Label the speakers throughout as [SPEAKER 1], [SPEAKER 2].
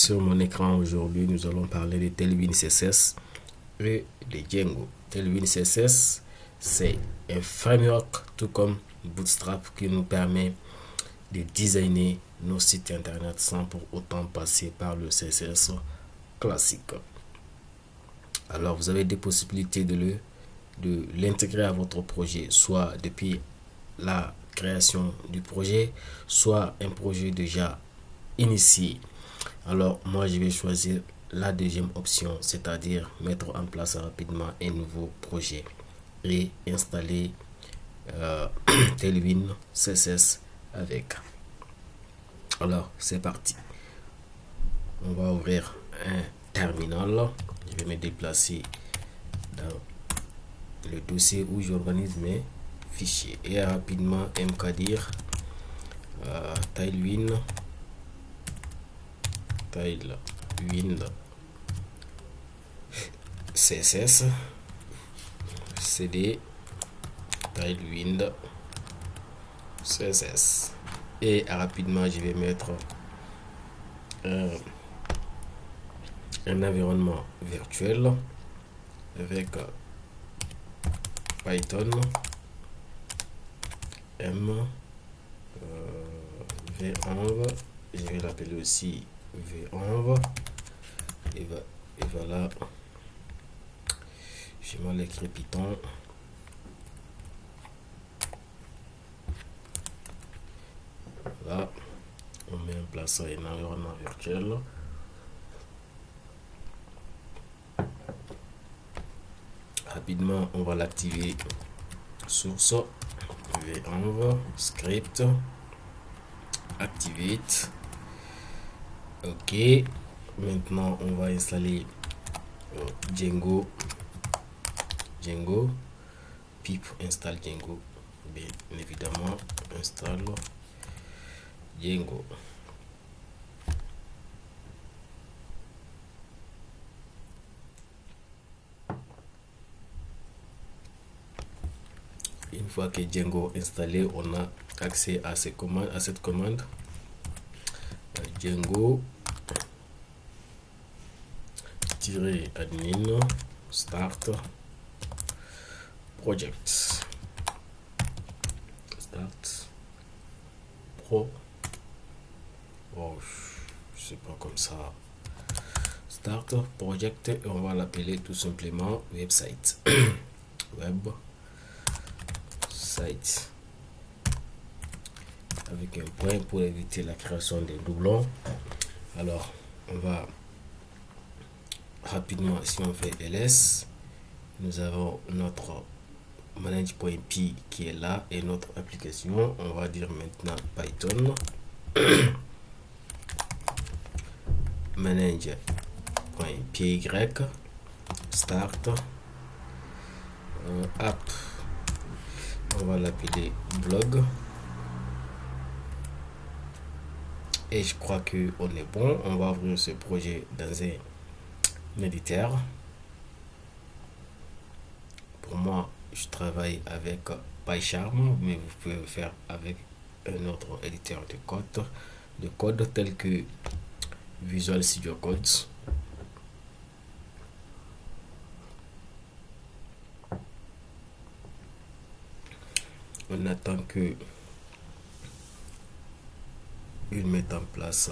[SPEAKER 1] Sur mon écran aujourd'hui, nous allons parler de Tailwind CSS et de Django. Tailwind CSS, c'est un framework tout comme Bootstrap qui nous permet de designer nos sites internet sans pour autant passer par le CSS classique. Alors, vous avez des possibilités de l'intégrer à votre projet, soit depuis la création du projet, soit un projet déjà initié. Alors, moi, je vais choisir la deuxième option, c'est-à-dire mettre en place rapidement un nouveau projet et installer Tailwind CSS avec. Alors, c'est parti. On va ouvrir un terminal. Je vais me déplacer dans le dossier où j'organise mes fichiers et rapidement mkdir Tailwind CSS cd Tailwind CSS et rapidement je vais mettre un environnement virtuel avec Python M v11, je vais l'appeler aussi v11 et voilà, je vais l'écrire Python. Voilà, on met en place un environnement virtuel. Rapidement, on va l'activer. Source v11 script activate. Ok, maintenant on va installer Django pip install Django, bien évidemment install Django. Une fois que Django est installé, on a accès à cette commande Django -admin start project start pro, oh, je sais pas, comme ça, start project, et on va l'appeler tout simplement website web site avec un point pour éviter la création des doublons. Alors on va rapidement, si on fait ls, nous avons notre manage.py qui est là et notre application. On va dire maintenant Python manage.py start app, on va l'appeler blog et je crois que on est bon. On va ouvrir ce projet dans un éditeur. Pour moi, je travaille avec PyCharm, mais vous pouvez le faire avec un autre éditeur de code tel que Visual Studio Code. On attend que il mette en place,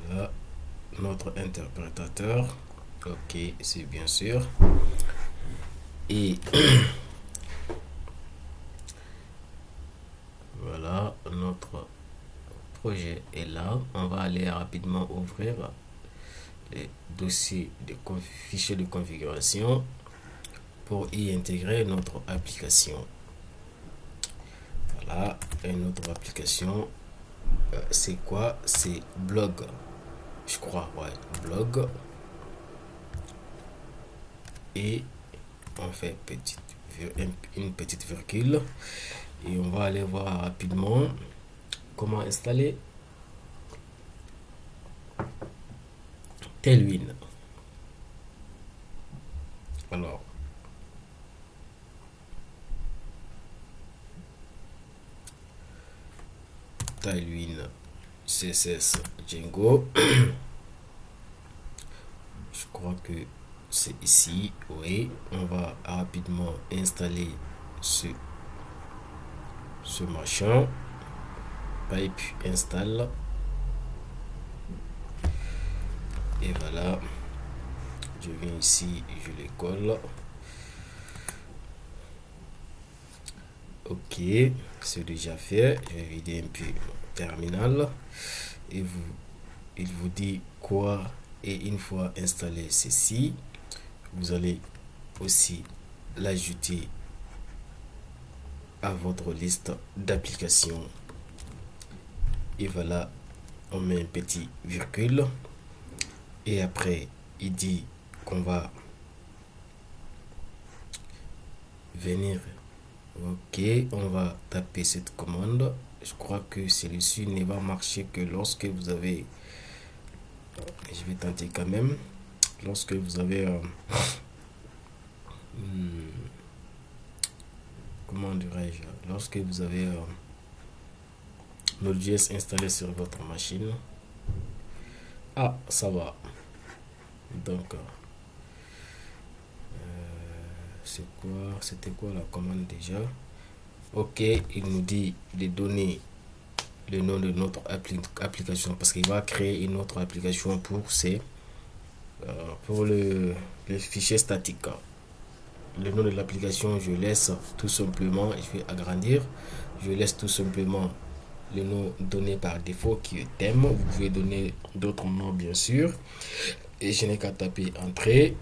[SPEAKER 1] voilà, notre interprétateur. Ok, c'est bien sûr. Et voilà, notre projet est là. On va aller rapidement ouvrir les dossiers de fichiers de configuration pour y intégrer notre application. Voilà, une autre application, c'est quoi? C'est blog, je crois, ouais, blog. Et on fait une petite virgule et on va aller voir rapidement comment installer Tailwind. Alors Tailwind CSS Django. Je crois que c'est ici. Oui, on va rapidement installer ce machin. Pipe install. Et voilà. Je viens ici, je le colle. Ok, c'est déjà fait. Je vais vider un peu mon terminal. Et il vous dit quoi? Et une fois installé ceci, vous allez aussi l'ajouter à votre liste d'applications. Et voilà, on met un petit virgule. Et après, il dit qu'on va venir. Ok, on va taper cette commande. Je crois que celui-ci ne va marcher que lorsque vous avez, je vais tenter quand même, lorsque vous avez comment dirais-je, lorsque vous avez Node.js installé sur votre machine. Ah, ça va. Donc c'était quoi la commande déjà? Ok, il nous dit de donner le nom de notre application, parce qu'il va créer une autre application pour le fichier statique. Le nom de l'application, je laisse tout simplement, je vais agrandir, je laisse tout simplement le nom donné par défaut qui est thème. Vous pouvez donner d'autres noms bien sûr, et je n'ai qu'à taper entrée.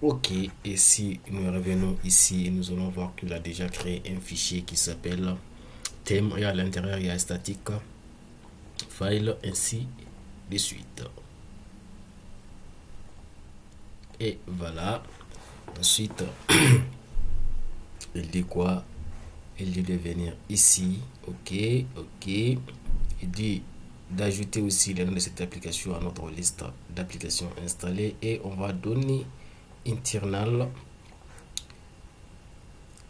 [SPEAKER 1] Ok, et si nous revenons ici, nous allons voir qu'il a déjà créé un fichier qui s'appelle thème, et à l'intérieur il y a statique file, ainsi de suite. Et voilà. Ensuite il dit quoi? Il dit de venir ici. Ok, ok. Il dit d'ajouter aussi le nom de cette application à notre liste d'applications installées, et on va donner internal.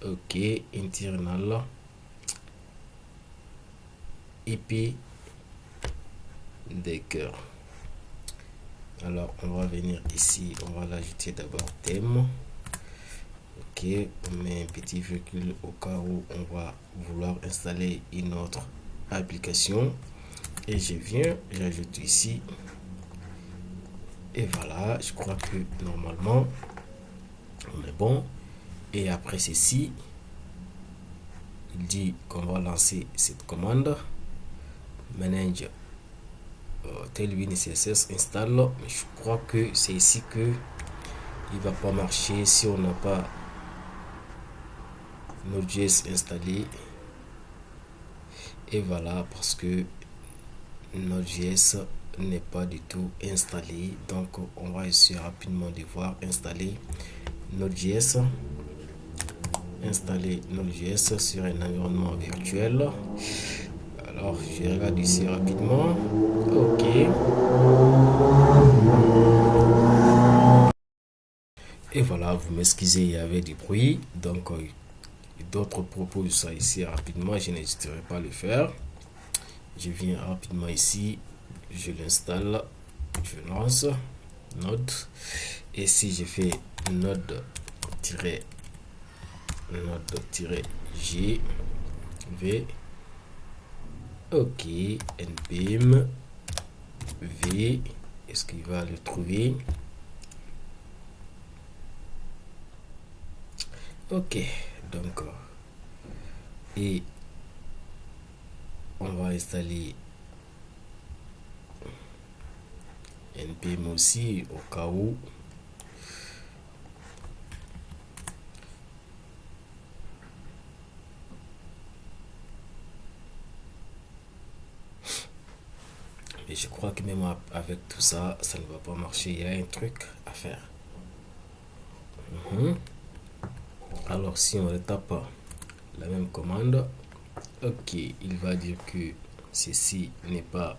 [SPEAKER 1] Ok, internal IP Decker. Alors on va venir ici, on va l'ajouter d'abord thème. Ok, on met un petit virgule au cas où on va vouloir installer une autre application, et je viens, j'ajoute ici, et voilà, je crois que normalement on est bon. Et après ceci, il dit qu'on va lancer cette commande manage Tailwind CSS install, mais je crois que c'est ici que il va pas marcher si on n'a pas Node.js installé. Et voilà, parce que Node.js n'est pas du tout installé, donc on va essayer rapidement de voir installer Node.js. Installer Node.js sur un environnement virtuel. Alors je regarde ici rapidement. Ok, et voilà, vous m'excusez, il y avait du bruit, donc d'autres proposent ça ici rapidement, je n'hésiterai pas à le faire. Je viens rapidement ici, je l'installe, je lance Node, et si je fais Node-G V, ok, npm v, est-ce qu'il va le trouver? Ok, donc et on va installer npm aussi au cas où. Mais je crois que même avec tout ça, ça ne va pas marcher. Il y a un truc à faire. Alors si on retape la même commande, ok, il va dire que ceci n'est pas,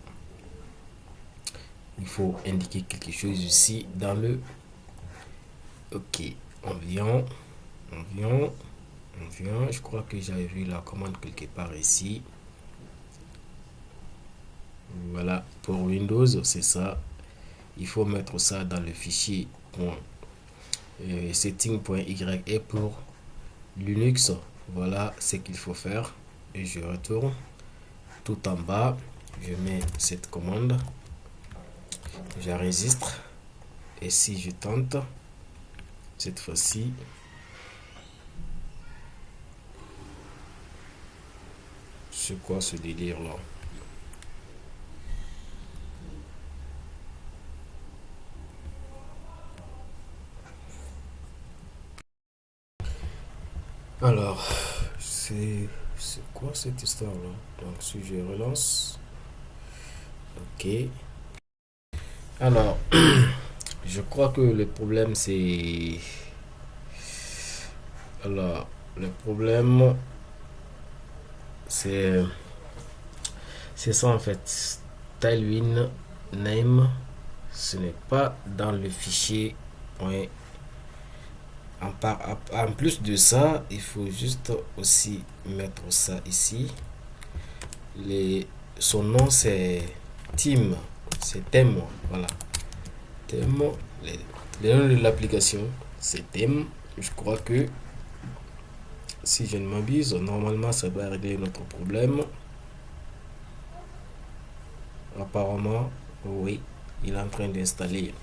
[SPEAKER 1] il faut indiquer quelque chose ici dans le, ok, on vient, je crois que j'avais vu la commande quelque part ici. pour Windows, c'est ça. Il faut mettre ça dans le fichier setting.y, et pour Linux, voilà ce qu'il faut faire. Et je retourne tout en bas, je mets cette commande, j'enregistre, et si je tente cette fois-ci, c'est quoi ce délire là? Alors, c'est quoi cette histoire là? Donc si je relance, ok. Alors, je crois que le problème c'est... Alors, le problème c'est ça en fait. Tailwind name, ce n'est pas dans le fichier point. En plus de ça, il faut juste aussi mettre ça ici. Son nom c'est Theme, c'est thème, voilà. Thème, le nom de l'application c'est thème. Je crois que si je ne m'abuse, normalement ça va régler notre problème. Apparemment, oui, il est en train d'installer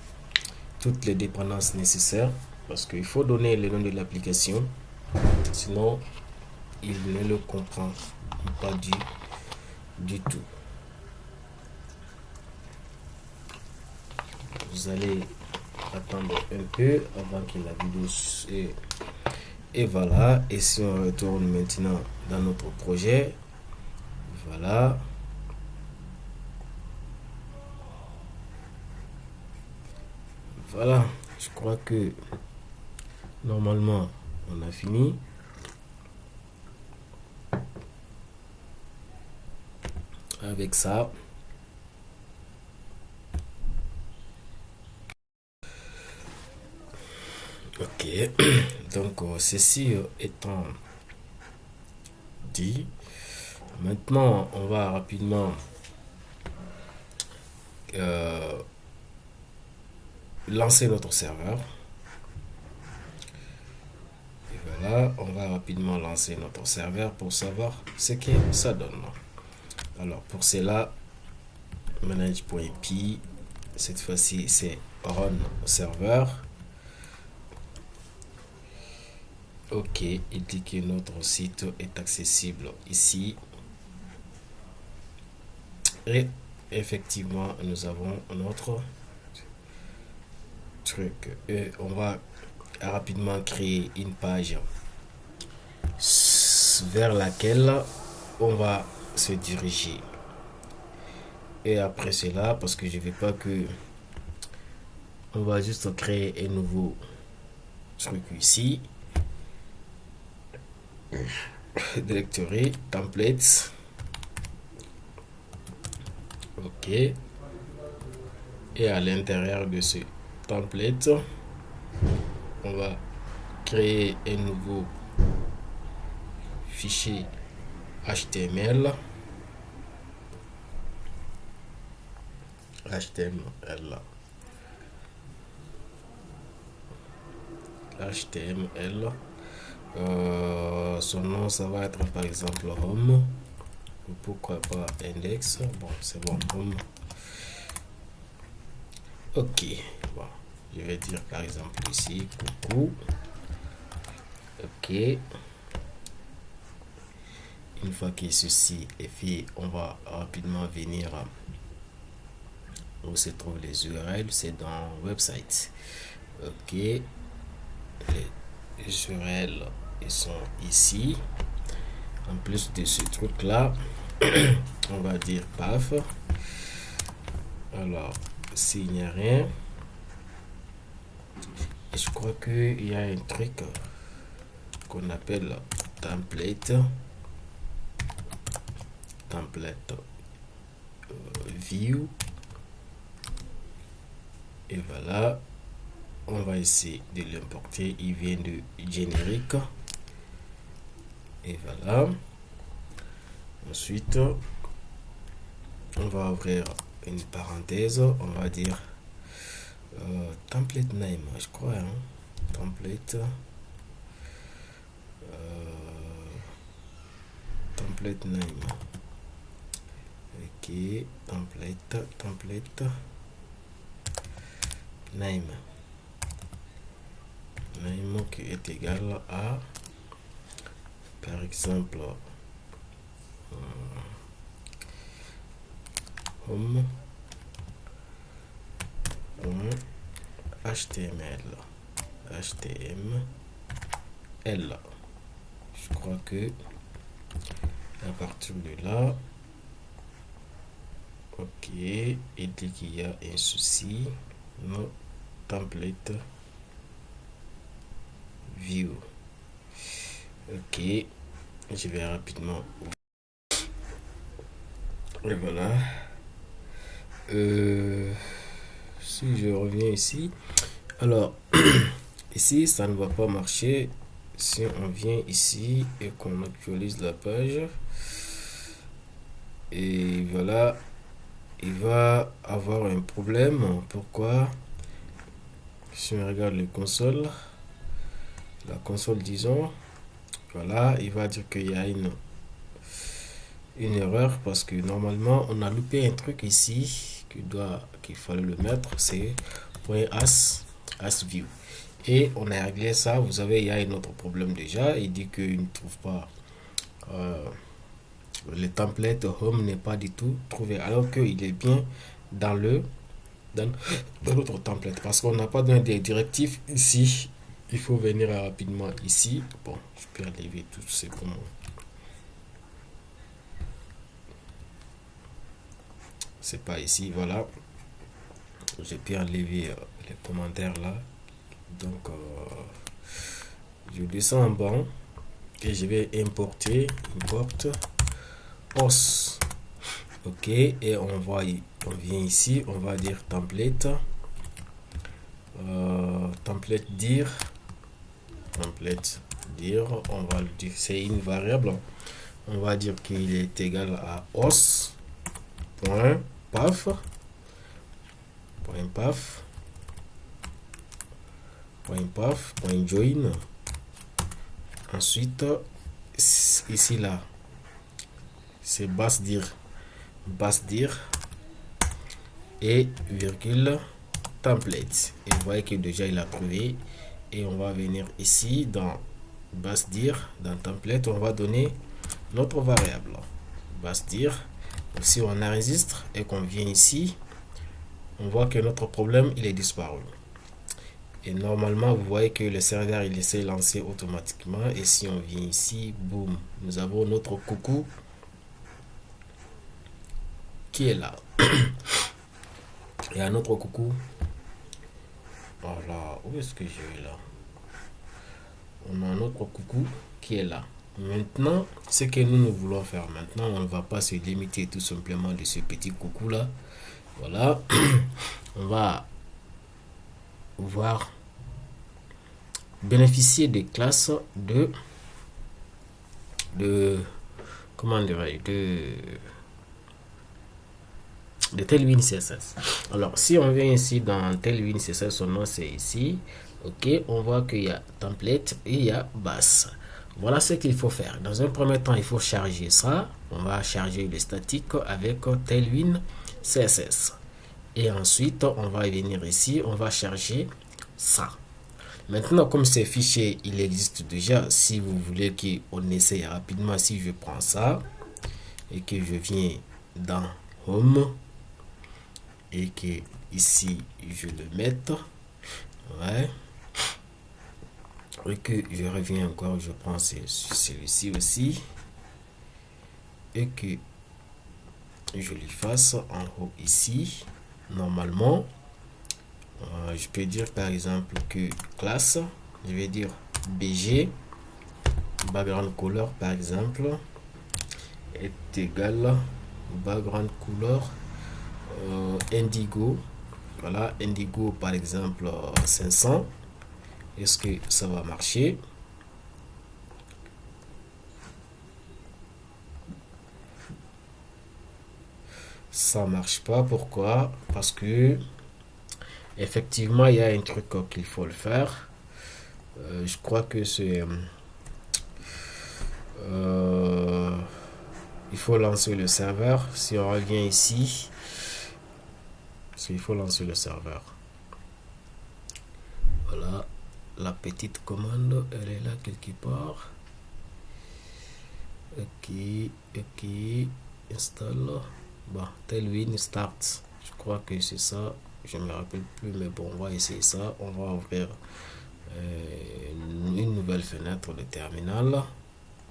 [SPEAKER 1] toutes les dépendances nécessaires, parce qu'il faut donner le nom de l'application, sinon il ne le comprend pas du tout. Vous allez attendre un peu avant que la vidéo et voilà. Et si on retourne maintenant dans notre projet, voilà, voilà, je crois que normalement on a fini. Avec ça, ok. Donc ceci étant dit, maintenant on va rapidement lancer notre serveur. Et voilà, on va rapidement lancer notre serveur pour savoir ce que ça donne. Alors pour cela, manage.py, cette fois-ci c'est run serveur. Ok, il dit que notre site est accessible ici. Et effectivement, nous avons notre truc. Et on va rapidement créer une page vers laquelle on va se diriger. Et après cela, parce que je ne vais pas que... On va juste créer un nouveau truc ici. Directory, templates. Ok. Et à l'intérieur de ce template, on va créer un nouveau fichier HTML. Son nom ça va être par exemple home, ou pourquoi pas index. Bon, c'est bon, home. Ok, bon, je vais dire par exemple ici coucou. Ok, une fois que ceci est fait, on va rapidement venir où se trouvent les URL, c'est dans website. Ok, les URL ils sont ici. En plus de ce truc là, on va dire paf. Alors s'il n'y a rien, je crois qu'il y a un truc qu'on appelle template view, et voilà, on va essayer de l'importer. Il vient de générique, et voilà. Ensuite on va ouvrir une parenthèse, on va dire template name, je crois, hein? Template template name. Ok, template name qui est égal à, par exemple, home.html. Je crois que à partir de là, ok, et dès qu'il y a un souci, nos templates view. Ok, je vais rapidement. Et voilà. Si je reviens ici, alors ici ça ne va pas marcher. Si on vient ici et qu'on actualise la page, et voilà, il va avoir un problème. Pourquoi? Si on regarde la console disons, voilà, il va dire qu'il y a une erreur parce que normalement on a loupé un truc ici qu'il fallait le mettre, c'est .as_view, et on a réglé ça. Vous savez, il y a un autre problème déjà. Il dit qu'il ne trouve pas le template home n'est pas du tout trouvé, alors qu'il est bien dans l'autre template, parce qu'on n'a pas donné des directives ici. Il faut venir rapidement ici. Bon, je peux enlever tout, c'est bon. C'est pas ici, voilà. J'ai pu enlever les commentaires là. Donc, je descends en bas et je vais importer os. Ok, et on vient ici, on va dire template, template dir, on va le dire, c'est une variable. On va dire qu'il est égal à os point paf point join. Ensuite, ici là, c'est base dir et virgule template. Et vous voyez que déjà il a trouvé. Et on va venir ici dans base dir, dans template, on va donner notre variable base dir. Si on enregistre et qu'on vient ici, on voit que notre problème il est disparu. Et normalement, vous voyez que le serveur il s'est lancé automatiquement. Et si on vient ici, boum, nous avons notre coucou qui est là. Et un autre coucou. Voilà, où est-ce que j'ai là? On a un autre coucou qui est là. Maintenant, ce que nous voulons faire maintenant, on ne va pas se limiter tout simplement de ce petit coucou là. Voilà, on va voir bénéficier des classes de comment dirais-je, de Tailwind CSS. Alors, si on vient ici dans Tailwind CSS, son nom c'est ici. Ok, on voit qu'il y a template et il y a base. Voilà ce qu'il faut faire. Dans un premier temps, il faut charger ça. On va charger le statique avec Tailwind CSS. Et ensuite, on va venir ici, on va charger ça. Maintenant, comme ces fichiers, il existe déjà, si vous voulez qu'on essaye rapidement, si je prends ça et que je viens dans Home et que ici je le mette, ouais, et que je reviens encore, je prends celui-ci aussi et que je lui fasse en haut ici. Normalement, je peux dire par exemple que classe, je vais dire bg background color par exemple est égal background color indigo. Voilà, indigo par exemple 500. Est-ce que ça va marcher? ça marche pas. Pourquoi? Parce que effectivement il y a un truc qu'il faut le faire. Je crois que c'est il faut lancer le serveur. Si on revient ici, il faut lancer le serveur. Voilà, la petite commande, elle est là quelque part. Ok, ok, installe. Bon, Tailwind start. Je crois que c'est ça. Je me rappelle plus, mais bon, on va essayer ça. On va ouvrir une nouvelle fenêtre de terminal.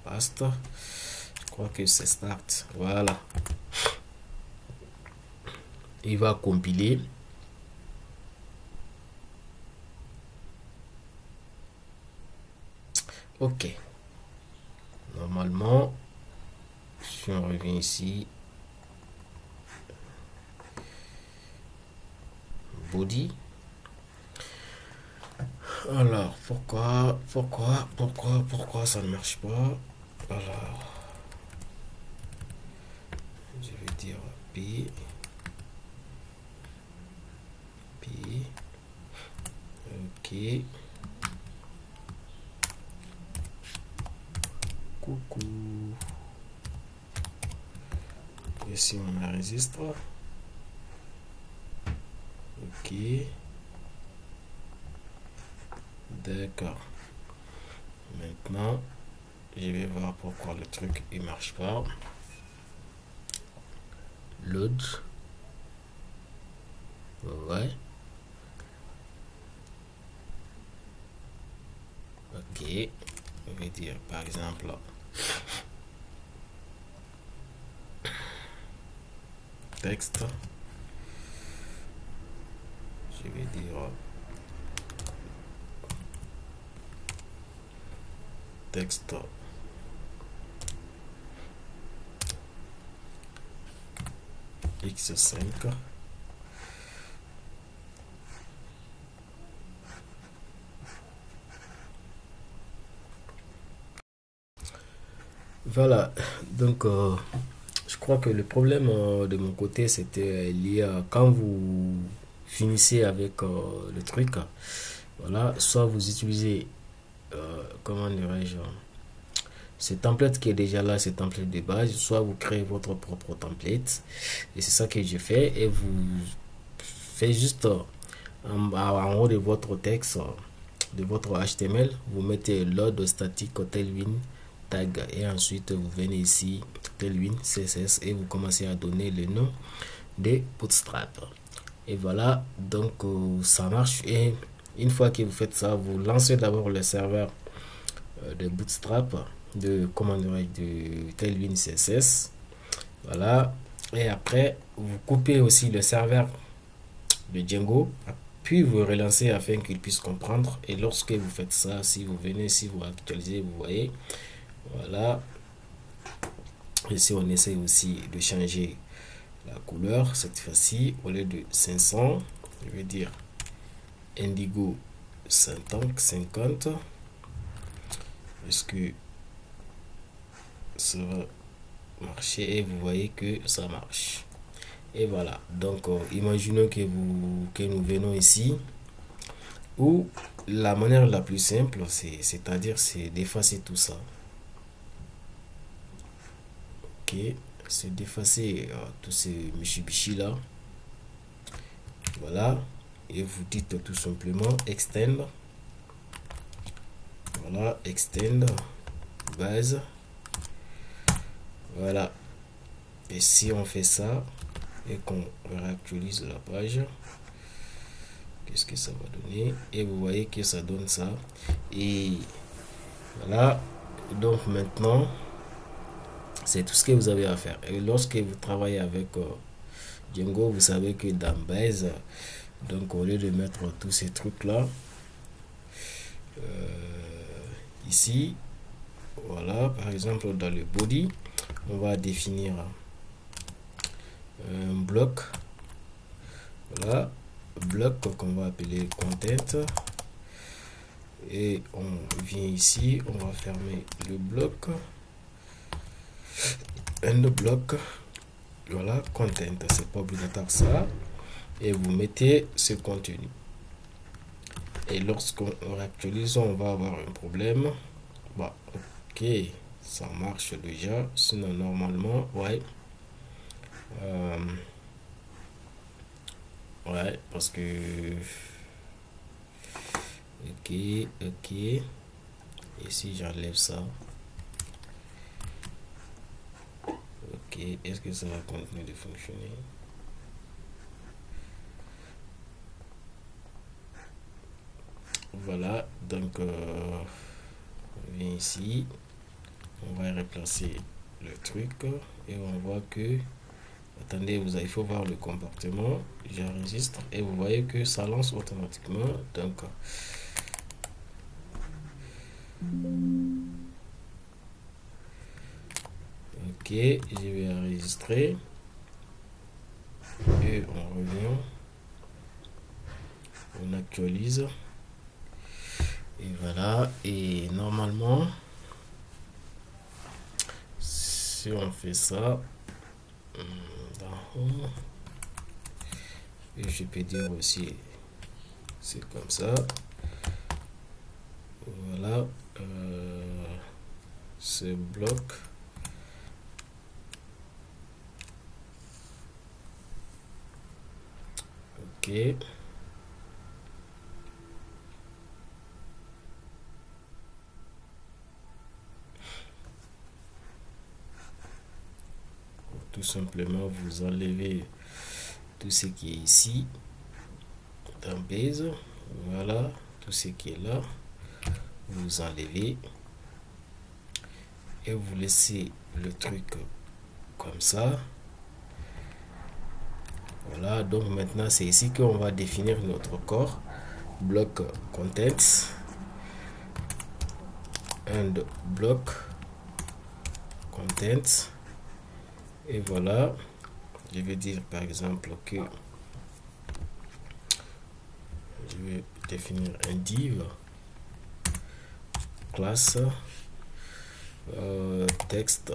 [SPEAKER 1] Basta. Je crois que c'est start. Voilà. Il va compiler. Ok. Normalement, si on revient ici, body. Alors, pourquoi ça ne marche pas? Alors, je vais dire P. Ok. Coucou. Ici, on enregistre. Ok. D'accord. Maintenant, je vais voir pourquoi le truc il marche pas. Load. Ouais. Ok. Je vais dire par exemple texte. Je vais dire texte x5. Voilà, donc je crois que le problème de mon côté c'était lié à quand vous finissez avec le truc. Voilà, soit vous utilisez, comment dirais-je, ce template qui est déjà là, ce template de base, soit vous créez votre propre template. Et c'est ça que je fais. Et vous faites juste en haut de votre texte, de votre HTML, vous mettez load static tailwind tag et ensuite vous venez ici tailwind CSS et vous commencez à donner le nom des bootstrap. Et voilà, donc ça marche. Et une fois que vous faites ça, vous lancez d'abord le serveur de bootstrap de tailwind CSS. Voilà, et après vous coupez aussi le serveur de Django, puis vous relancez afin qu'il puisse comprendre. Et lorsque vous faites ça, si vous venez, si vous actualisez, vous voyez, voilà. Ici on essaie aussi de changer la couleur. Cette fois-ci, au lieu de 500, je vais dire indigo 50. Est-ce que ça va marcher? Et vous voyez que ça marche. Et voilà, donc imaginons que nous venons ici, où la manière la plus simple, c'est-à-dire c'est d'effacer tout ça. Ok, c'est d'effacer tous ces michibichi là. Voilà, et vous dites tout simplement extend. Voilà, extend base. Voilà, et si on fait ça et qu'on réactualise la page, qu'est-ce que ça va donner? Et vous voyez que ça donne ça. Et voilà, donc maintenant c'est tout ce que vous avez à faire. Et lorsque vous travaillez avec Django, vous savez que dans base, donc au lieu de mettre tous ces trucs là ici, voilà, par exemple dans le body, on va définir un bloc. Voilà, bloc qu'on va appeler content. Et on vient ici, on va fermer le bloc, end bloc, Voilà, content, c'est pas obligatoire ça. Et vous mettez ce contenu. Et lorsqu'on actualise, on va avoir un problème. Bah, ok, ça marche déjà. Sinon, normalement, ouais. Euh, ouais, parce que. Ok, ok. Et si j'enlève ça, ok, est-ce que ça va continuer de fonctionner? Voilà, donc on vient ici, on va replacer le truc et on voit que, attendez, il faut voir le comportement. J'enregistre et vous voyez que ça lance automatiquement. Donc, ok, je vais enregistrer et on revient, on actualise et voilà. Et normalement, si on fait ça, dans Home, et je peux dire aussi, c'est comme ça. Voilà, ce bloc. Ok. Tout simplement, vous enlevez tout ce qui est ici dans Base. Voilà, tout ce qui est là, vous enlevez et vous laissez le truc comme ça. Voilà, donc maintenant c'est ici qu'on va définir notre corps. Bloc contents and bloc contents. Et voilà, je vais dire par exemple que je vais définir un div classe texte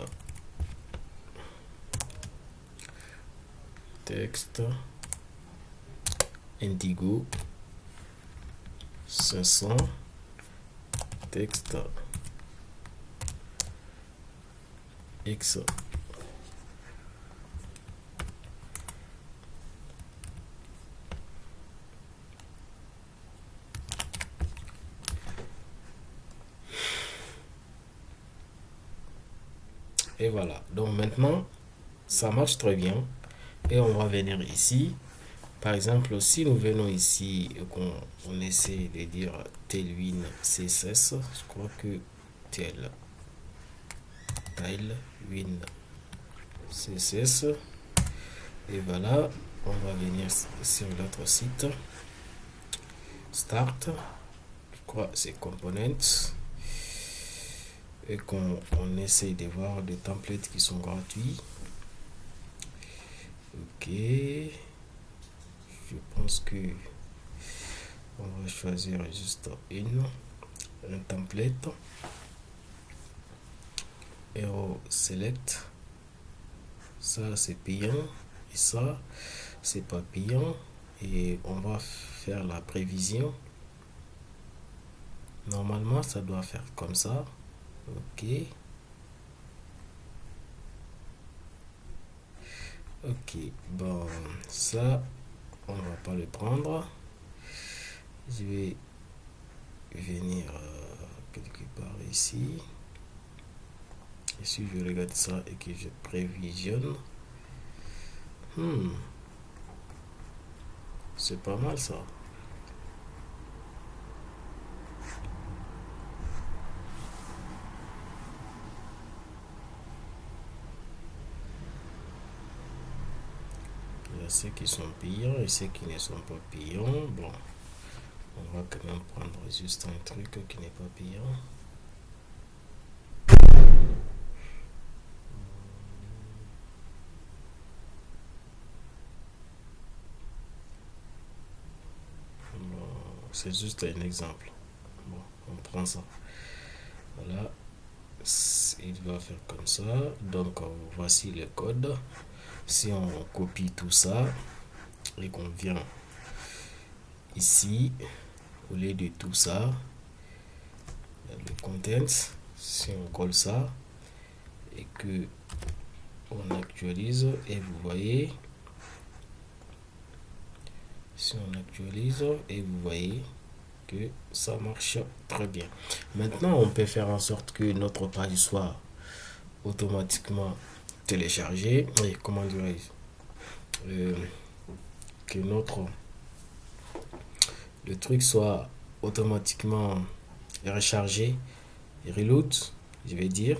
[SPEAKER 1] indigo 500 texte x. Et voilà, donc maintenant ça marche très bien et on va venir ici. Par exemple, si nous venons ici et qu'on essaie de dire Tailwind CSS, je crois que Tailwind CSS, et voilà, on va venir sur l'autre site, Start, je crois c'est Components, et qu'on essaie de voir des templates qui sont gratuits. Ok, je pense que on va choisir juste un template. Hero select, ça c'est payant et ça c'est pas payant, et on va faire la prévision. Normalement ça doit faire comme ça. Ok, ok, bon ça on va pas le prendre. Je vais venir quelque part ici, et si je regarde ça et que je prévisionne, c'est pas mal ça. Il y a ceux qui sont payants et ceux qui ne sont pas payants. Bon, on va quand même prendre juste un truc qui n'est pas payant. Bon, c'est juste un exemple. Bon, on prend ça. Voilà, il va faire comme ça. Donc voici le code. Si on copie tout ça et qu'on vient ici, au lieu de tout ça, le content, si on colle ça et que on actualise, et vous voyez, si on actualise et vous voyez que ça marche très bien. Maintenant, on peut faire en sorte que notre page soit automatiquement téléchargée et comment dirais-je, que le truc soit automatiquement rechargé, reload, je vais dire.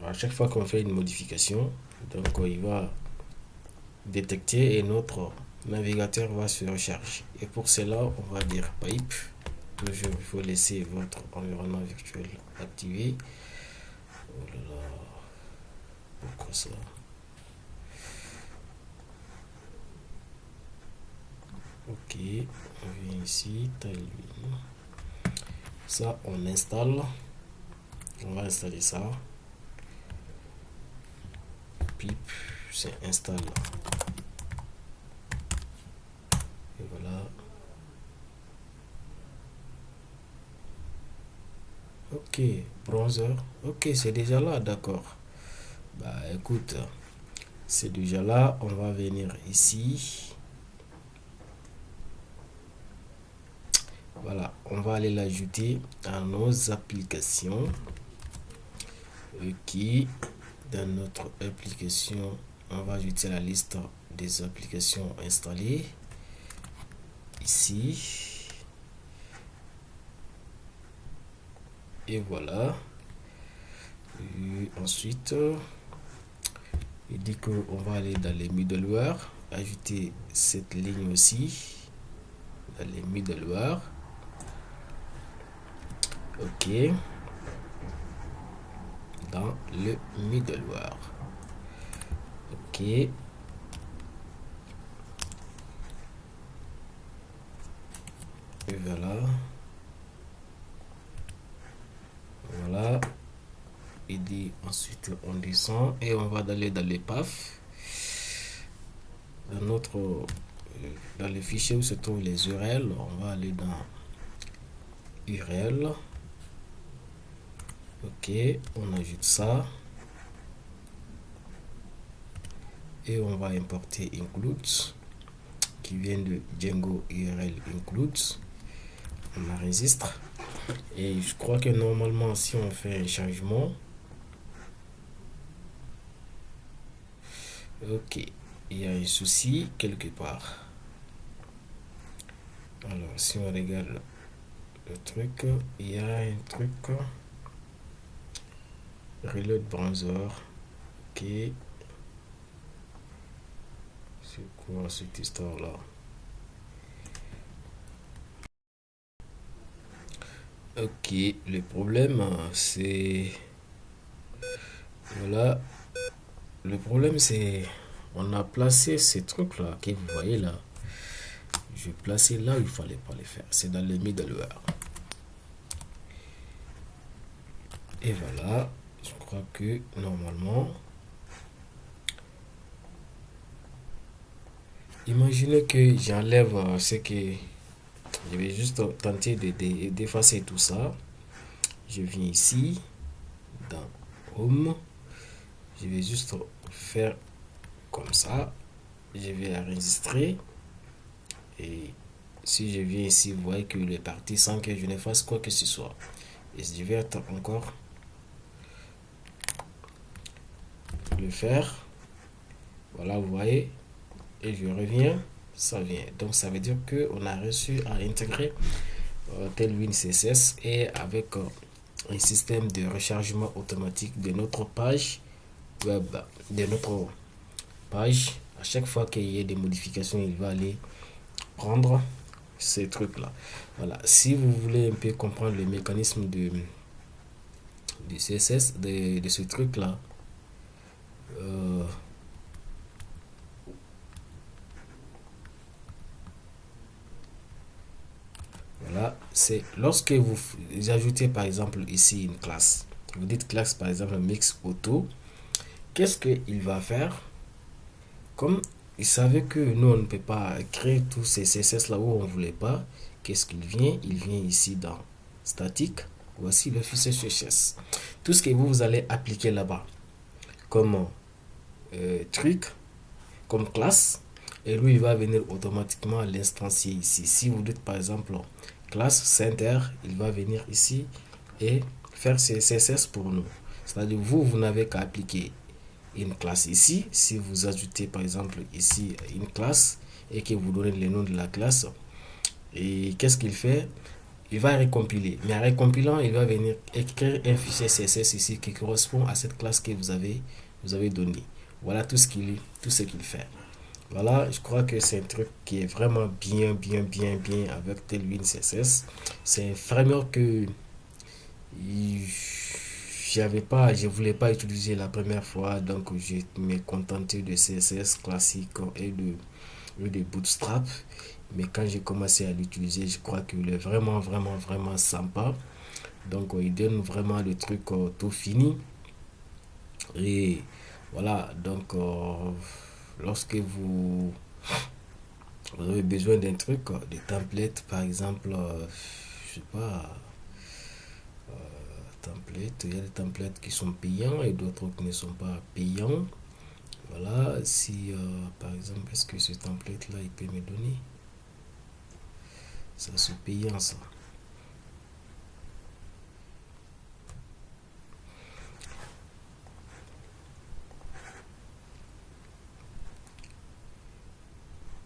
[SPEAKER 1] À chaque fois qu'on fait une modification, donc il va détecter et notre navigateur va se recharger. Et pour cela, on va dire pipe. Toujours, il faut laisser votre environnement virtuel activé. Oh là là, pourquoi ça? Ok, on vient ici, Tailwind. Ça, on installe. On va installer ça. Pip, c'est installe. Et voilà. Ok, browser. Ok, c'est déjà là, d'accord. Bah écoute, c'est déjà là. On va venir ici. Voilà, on va aller l'ajouter à nos applications. Ok, dans notre application, on va ajouter la liste des applications installées. Ici. Et voilà. Et ensuite, il dit qu'on va aller dans les middleware, ajouter cette ligne aussi dans les middleware. Ok, dans le middleware. Ok, et voilà. Voilà. Il dit ensuite on descend et on va aller dans les paths, dans notre dans le fichier où se trouvent les URL. On va aller dans URL. Ok, on ajoute ça et on va importer include qui vient de Django URL include. On enregistre et je crois que normalement si on fait un changement, ok, il y a un souci quelque part. Alors si on regarde le truc, il y a un truc reload browser. Ok, c'est quoi cette histoire là? Ok, le problème c'est, voilà, le problème c'est on a placé ces trucs là que vous voyez là. Je vais placer là où il fallait pas les faire, c'est dans le middleware. Et voilà, je crois que normalement, imaginez que j'enlève ce que je vais juste tenter d'effacer tout ça. Je viens ici dans Home, je vais juste faire comme ça, je vais enregistrer et si je viens ici, vous voyez que est parti sans que je ne fasse quoi que ce soit. Et je vais encore le faire. Voilà, vous voyez, et je reviens, ça vient. Donc ça veut dire que on a réussi à intégrer Tailwind CSS et avec un système de rechargement automatique de notre page web, de notre page. À chaque fois qu'il y a des modifications, il va aller prendre ces trucs là. Voilà, si vous voulez un peu comprendre le mécanisme du CSS, de ce truc là, voilà, c'est lorsque vous ajoutez par exemple ici une classe, vous dites classe par exemple mix auto, qu'est-ce qu'il va faire? Comme il savait que nous, on ne peut pas créer tous ces CSS là où on ne voulait pas, qu'est-ce qu'il vient? Il vient ici dans statique. Voici le fichier CSS. Tout ce que vous allez appliquer là-bas comme truc, comme classe, et lui, il va venir automatiquement l'instancier ici. Si vous dites par exemple classe center, il va venir ici et faire ses CSS pour nous. C'est-à-dire, vous n'avez qu'à appliquer une classe ici. Si vous ajoutez par exemple ici une classe et que vous donnez le nom de la classe, et qu'est-ce qu'il fait? Il va récompiler. Mais en récompilant, il va venir écrire un fichier CSS ici qui correspond à cette classe que vous avez donnée. Voilà tout ce qu'il fait. Voilà, je crois que c'est un truc qui est vraiment bien avec Tailwind CSS. C'est un framework que je voulais pas utiliser la première fois, donc je me contentais de CSS classique et de Bootstrap. Mais quand j'ai commencé à l'utiliser, je crois qu'il est vraiment sympa. Donc il donne vraiment le truc tout fini. Et voilà, donc lorsque vous avez besoin d'un truc, des templates par exemple, je sais pas, templates, il y a des templates qui sont payants et d'autres qui ne sont pas payants. Voilà, si par exemple, est-ce que ce template là il peut me donner? Ça c'est payant ça.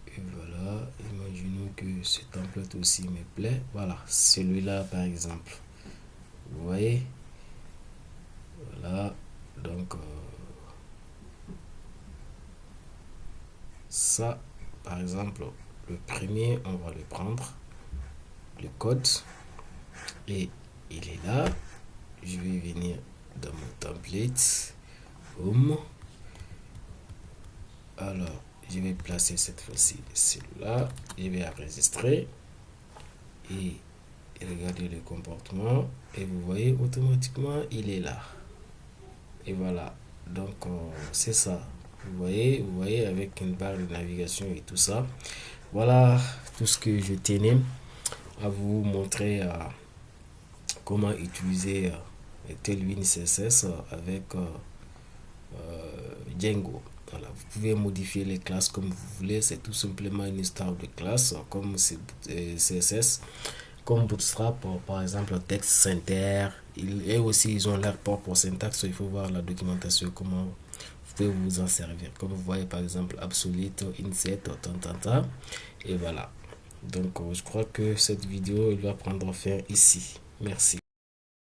[SPEAKER 1] Et voilà, imaginons que ce template aussi me plaît. Voilà, celui-là par exemple. Vous voyez? Voilà, donc ça, par exemple, le premier, on va le prendre, le code, et il est là. Je vais venir dans mon template, home. Alors, je vais placer cette fois-ci celui-là, je vais enregistrer et regarder le comportement et vous voyez automatiquement il est là. Et voilà, donc c'est ça. Vous voyez avec une barre de navigation et tout ça. Voilà tout ce que je tenais à vous montrer comment utiliser Tailwind CSS avec Django. Voilà, vous pouvez modifier les classes comme vous voulez, c'est tout simplement une histoire de classe comme CSS, comme Bootstrap, par exemple Text Center. Et aussi ils ont leur propre syntaxe, il faut voir la documentation, comment vous pouvez vous en servir. Comme vous voyez par exemple Absolute, Insert, et voilà. Donc je crois que cette vidéo elle va prendre fin ici. Merci.